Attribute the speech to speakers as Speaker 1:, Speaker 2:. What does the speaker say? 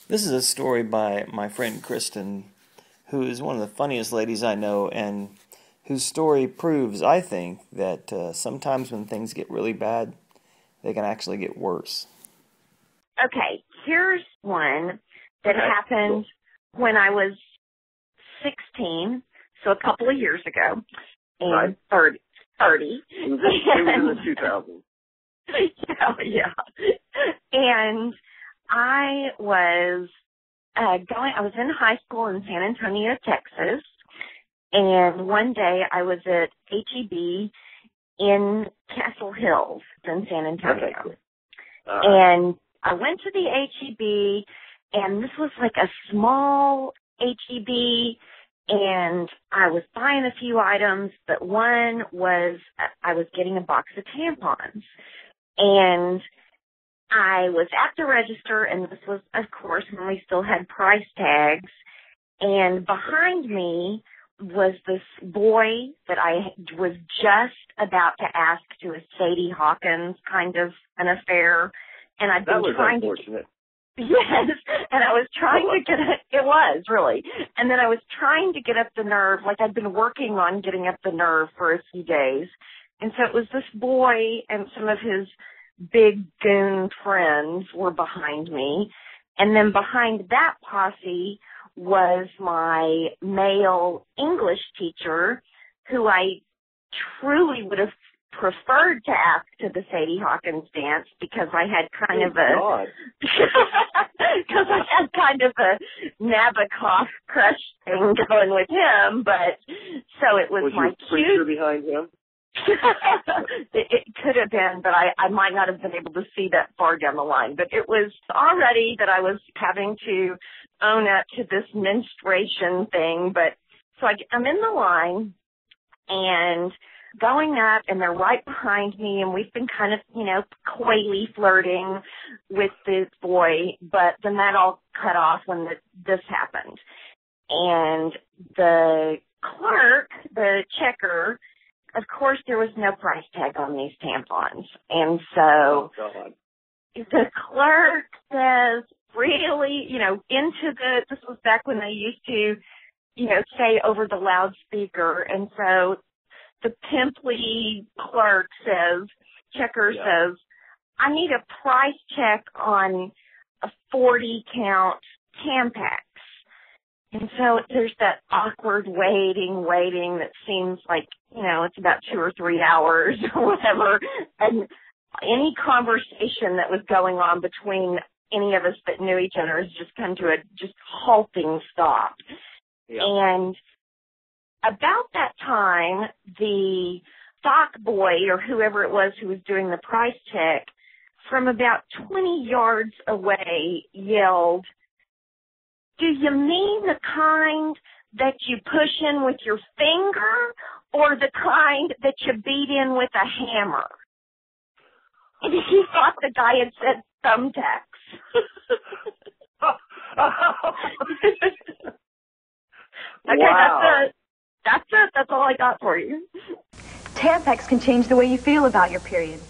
Speaker 1: This is a story by my friend Kristen, who is one of the funniest ladies I know, and whose story proves, I think, that sometimes when things get really bad, they can actually get worse.
Speaker 2: Okay, here's one that happened when I was 16, so a couple of years ago, and 30.
Speaker 3: It was in the 2000s.
Speaker 2: Yeah. And I was I was in high school in San Antonio, Texas, and one day I was at HEB in Castle Hills in San Antonio. And I went to the HEB, and this was like a small HEB, and I was buying a few items, but one was I was getting a box of tampons. And I was at the register, and this was, of course, when we still had price tags. And behind me was this boy that I was just about to ask to a Sadie Hawkins kind of an affair. And I'd been trying to... Yes, and I was trying to get it was, really. And then I was trying to get up the nerve, like I'd been working on getting up the nerve for a few days. And so it was this boy and some of his big goon friends were behind me. And then behind that posse was my male English teacher, who I truly would have preferred to ask to the Sadie Hawkins dance because I had kind of a Nabokov crush thing going with him, but so it was my cute
Speaker 3: behind him.
Speaker 2: It could have been, but I might not have been able to see that far down the line. But it was already that I was having to own up to this menstruation thing. But so I'm in the line and going up, and they're right behind me, and we've been kind of, coyly flirting with this boy, but then that all cut off when this happened. And the clerk, the checker, of course, there was no price tag on these tampons. And so the clerk says, really, this was back when they used to, say over the loudspeaker. And so the pimply clerk checker says, I need a price check on a 40-count Tampax. And so there's that awkward waiting that seems like, it's about 2 or 3 hours or whatever. And any conversation that was going on between any of us that knew each other has just come to a just halting stop. Yeah. And about that time, the stock boy or whoever it was who was doing the price check from about 20 yards away yelled, do you mean the kind that you push in with your finger or the kind that you beat in with a hammer? And he thought the guy had said thumbtacks. Okay,
Speaker 3: wow.
Speaker 2: That's it. That's all I got for you.
Speaker 4: Tampax can change the way you feel about your period.